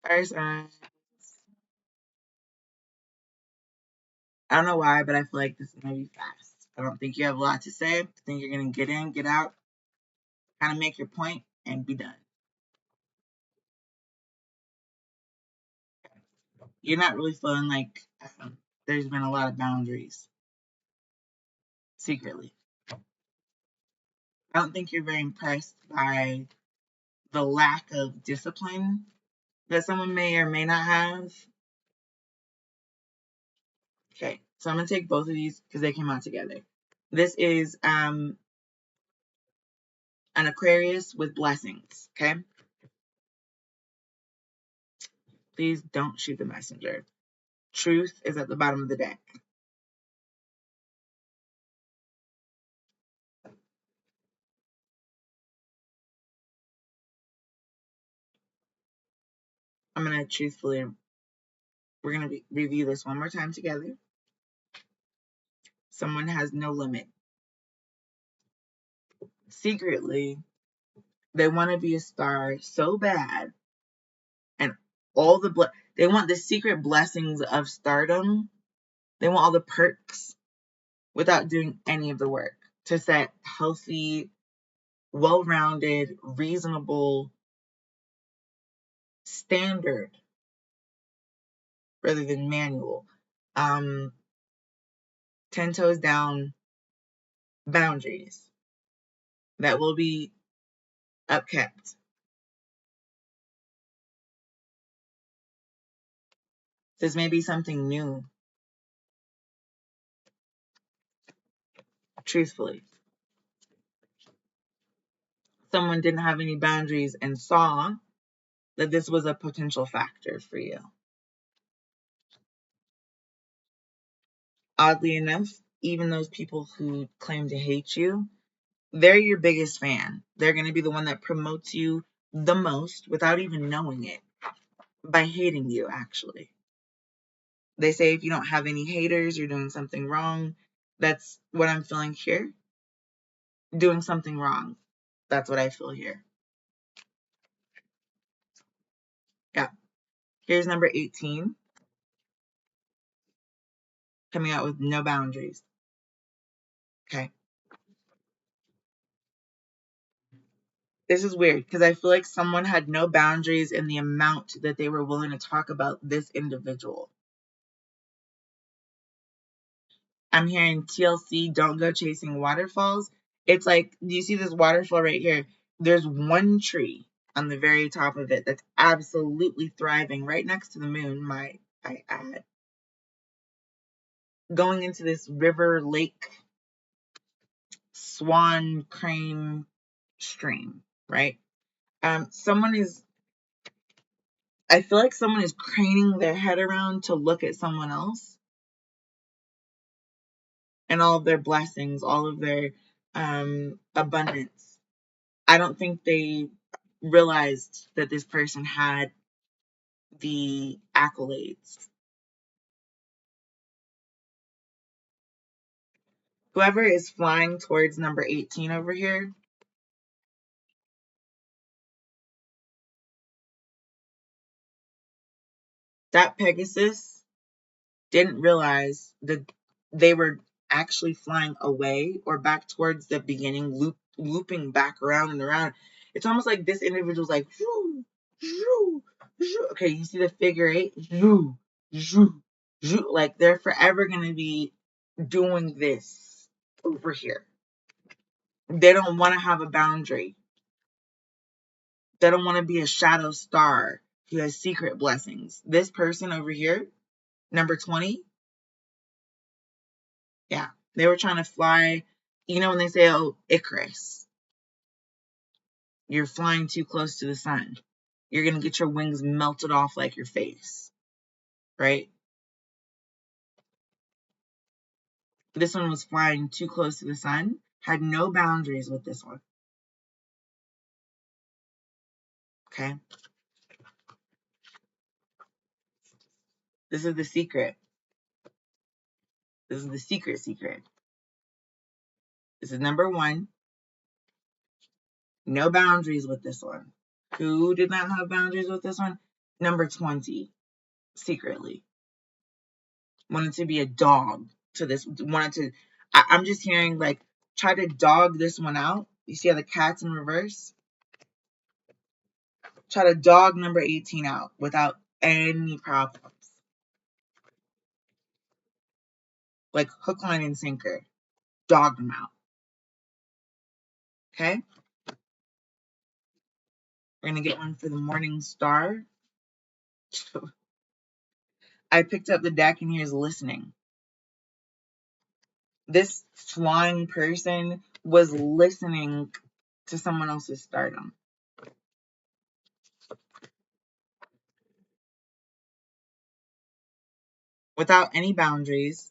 Fire signs. I don't know why, but I feel like this is going to be fast. I don't think you have a lot to say. I think you're going to get in, get out, kind of make your point, and be done. You're not really feeling like there's been a lot of boundaries secretly. I don't think you're very impressed by the lack of discipline that someone may or may not have. Okay, so I'm going to take both of these because they came out together. This is an Aquarius with blessings, okay? Please don't shoot the messenger. Truth is at the bottom of the deck. I'm going to truthfully, we're going to review this one more time together. Someone has no limit. Secretly, they want to be a star so bad, and all they want the secret blessings of stardom. They want all the perks without doing any of the work to set healthy, well-rounded, reasonable standard rather than manual. 10 toes down boundaries that will be upkept. This may be something new, truthfully. Someone didn't have any boundaries and saw that this was a potential factor for you. Oddly enough, even those people who claim to hate you, they're your biggest fan. They're going to be the one that promotes you the most without even knowing it, by hating you, actually. They say if you don't have any haters, you're doing something wrong. That's what I'm feeling here. Doing something wrong. That's what I feel here. Yeah. Here's number 18. Coming out with no boundaries. Okay. This is weird because I feel like someone had no boundaries in the amount that they were willing to talk about this individual. I'm hearing TLC, don't go chasing waterfalls. It's like, do you see this waterfall right here? There's one tree on the very top of it that's absolutely thriving right next to the moon, might I add. Going into this river, lake, swan, crane stream, right? I feel like someone is craning their head around to look at someone else and all of their blessings, all of their abundance. I don't think they realized that this person had the accolades. Whoever is flying towards number 18 over here, that Pegasus didn't realize that they were actually flying away or back towards the beginning, looping back around and around. It's almost like this individual's like, shoo, shoo, shoo. Okay, you see the figure 8? Shoo, shoo, shoo. Like they're forever going to be doing this over here. They don't want to have a boundary. They don't want to be a shadow star who has secret blessings. This person over here, number 20, yeah, they were trying to fly. You know when they say, oh, Icarus, you're flying too close to the sun. You're going to get your wings melted off like your face, right? This one was flying too close to the sun, had no boundaries with this one. Okay? This is the secret. This is the secret. This is number 1. No boundaries with this one. Who did not have boundaries with this one? Number 20, secretly. Wanted to be a dog to this. I'm just hearing like, try to dog this one out. You see how the cat's in reverse? Try to dog number 18 out without any problems. Like hook, line, and sinker. Dog them out. Okay? We're going to get one for the morning star. I picked up the deck and here's listening. This flying person was listening to someone else's stardom. Without any boundaries,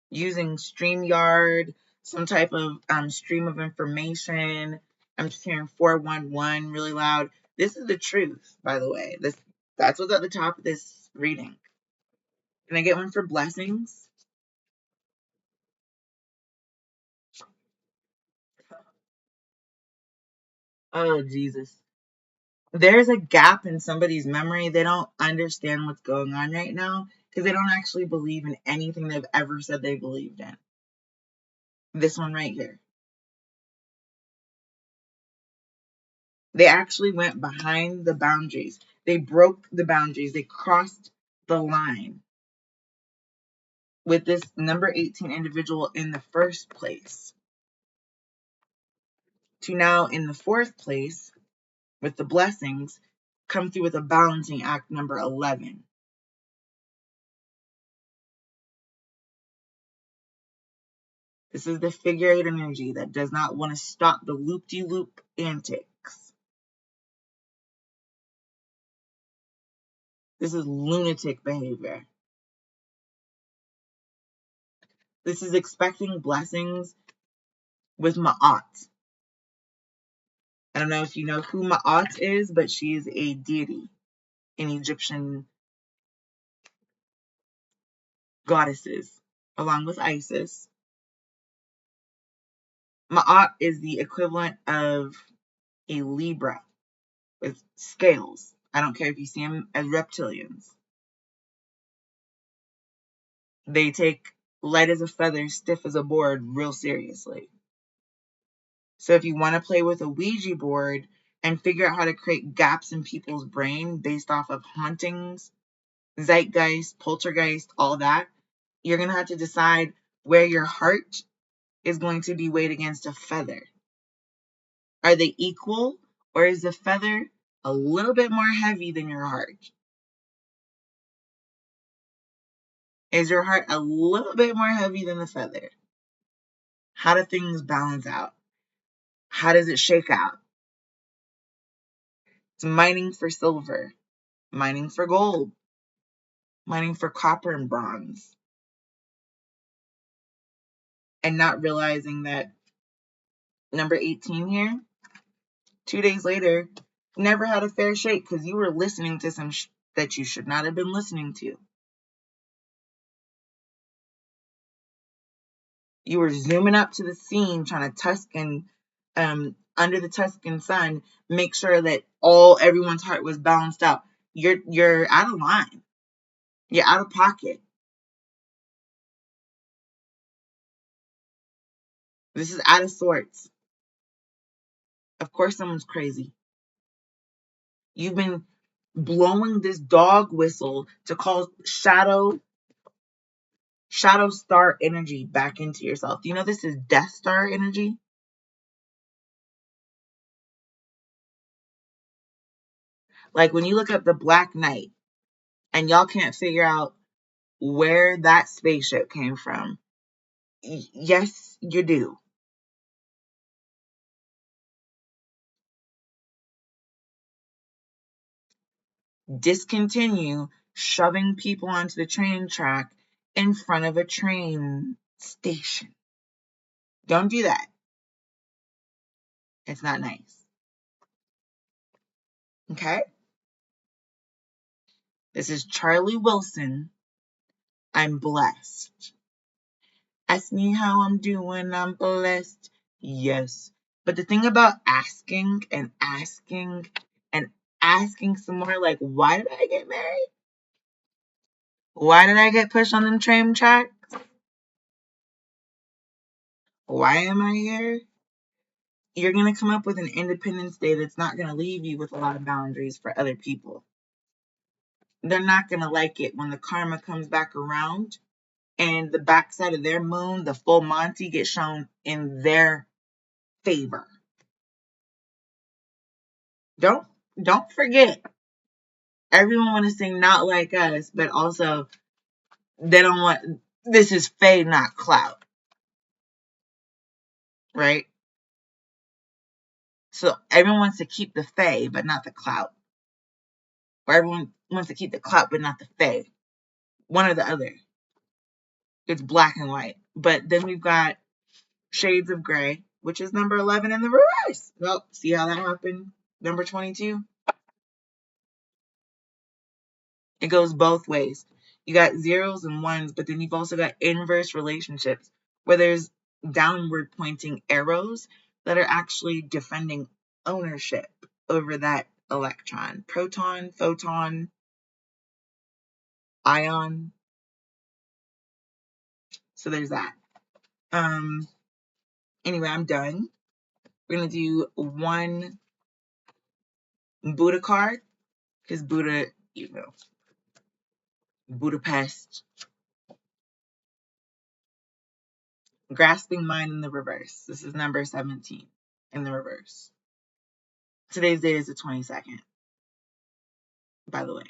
using StreamYard, some type of stream of information. I'm just hearing 411 really loud. This is the truth, by the way. That's what's at the top of this reading. Can I get one for blessings? Oh, Jesus. There's a gap in somebody's memory. They don't understand what's going on right now because they don't actually believe in anything they've ever said they believed in. This one right here. They actually went behind the boundaries. They broke the boundaries. They crossed the line with this number 18 individual in the first place to now in the fourth place with the blessings come through with a balancing act number 11. This is the figure 8 energy that does not want to stop the loop-de-loop antics. This is lunatic behavior. This is expecting blessings with Ma'at. I don't know if you know who Ma'at is, but she is a deity in Egyptian goddesses, along with Isis. Ma'at is the equivalent of a Libra with scales. I don't care if you see them as reptilians. They take light as a feather, stiff as a board real seriously. So if you want to play with a Ouija board and figure out how to create gaps in people's brain based off of hauntings, zeitgeist, poltergeist, all that, you're going to have to decide where your heart is going to be weighed against a feather. Are they equal, or is the feather a little bit more heavy than your heart? Is your heart a little bit more heavy than the feather? How do things balance out? How does it shake out? It's mining for silver, mining for gold, mining for copper and bronze, and not realizing that number 18 here, 2 days later, never had a fair shake because you were listening to some that you should not have been listening to. You were zooming up to the scene, trying to Tuscan, under the Tuscan sun, make sure that everyone's heart was balanced out. You're out of line. You're out of pocket. This is out of sorts. Of course, someone's crazy. You've been blowing this dog whistle to call shadow star energy back into yourself. Do you know this is Death Star energy? Like when you look up the Black Knight and y'all can't figure out where that spaceship came from. Yes, you do. Discontinue shoving people onto the train track in front of a train station. Don't do that. It's not nice. Okay? This is Charlie Wilson. I'm blessed. Ask me how I'm doing. I'm blessed. Yes. But the thing about asking and asking some more, like, why did I get married? Why did I get pushed on them train tracks? Why am I here? You're going to come up with an Independence Day that's not going to leave you with a lot of boundaries for other people. They're not going to like it when the karma comes back around and the backside of their moon, the full Monty, gets shown in their favor. Don't forget. Everyone want to sing Not Like Us, but also they don't want, this is fade, not clout. Right? So everyone wants to keep the fae, but not the clout. Or everyone wants to keep the clout, but not the fae. One or the other. It's black and white. But then we've got Shades of Grey, which is number 11 in the reverse. Well, see how that happened? Number 22. It goes both ways. You got zeros and ones, but then you've also got inverse relationships where there's downward pointing arrows that are actually defending ownership over that electron. Proton, photon, ion. So there's that. Anyway, I'm done. We're going to do one Buddha card, because Buddha, Budapest. Grasping Mind in the reverse. This is number 17 in the reverse. Today's date is the 22nd, by the way.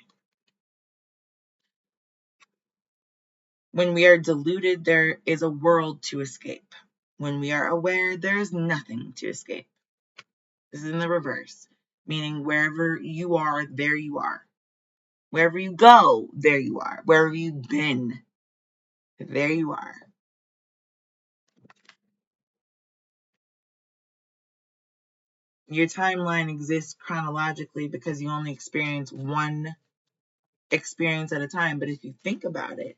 When we are deluded, there is a world to escape. When we are aware, there is nothing to escape. This is in the reverse, meaning wherever you are, there you are. Wherever you go, there you are. Wherever you've been, there you are. Your timeline exists chronologically because you only experience one experience at a time. But if you think about it,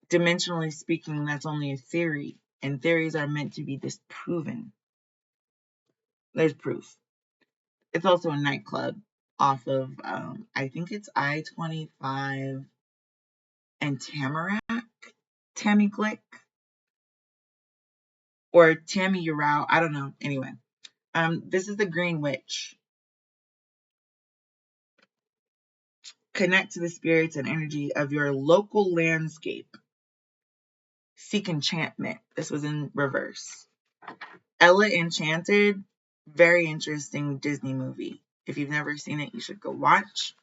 dimensionally speaking, that's only a theory, and theories are meant to be disproven. There's proof. It's also a nightclub off of, I think it's I-25 and Tammy Glick, or Tammy Urau, I don't know. Anyway, this is the Green Witch. Connect to the spirits and energy of your local landscape. Seek enchantment. This was in reverse. Ella Enchanted, very interesting Disney movie. If you've never seen it, you should go watch.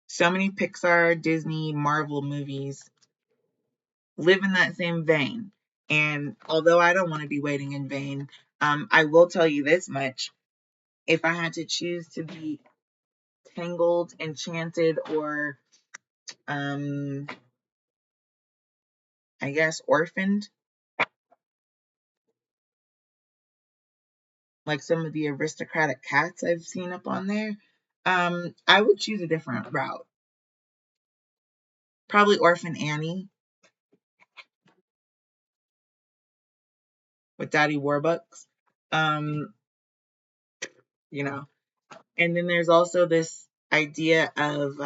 So many Pixar, Disney, Marvel movies live in that same vein. And although I don't want to be waiting in vain, I will tell you this much. If I had to choose to be tangled, enchanted, or I guess orphaned, like some of the aristocratic cats I've seen up on there, I would choose a different route. Probably Orphan Annie with Daddy Warbucks. You know. And then there's also this idea of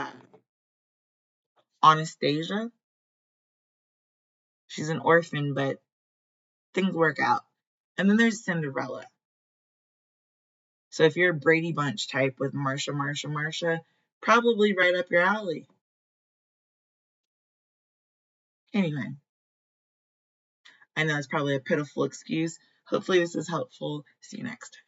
Anastasia. She's an orphan, but things work out. And then there's Cinderella. So if you're a Brady Bunch type with Marsha, probably right up your alley. Anyway, I know it's probably a pitiful excuse. Hopefully this is helpful. See you next time.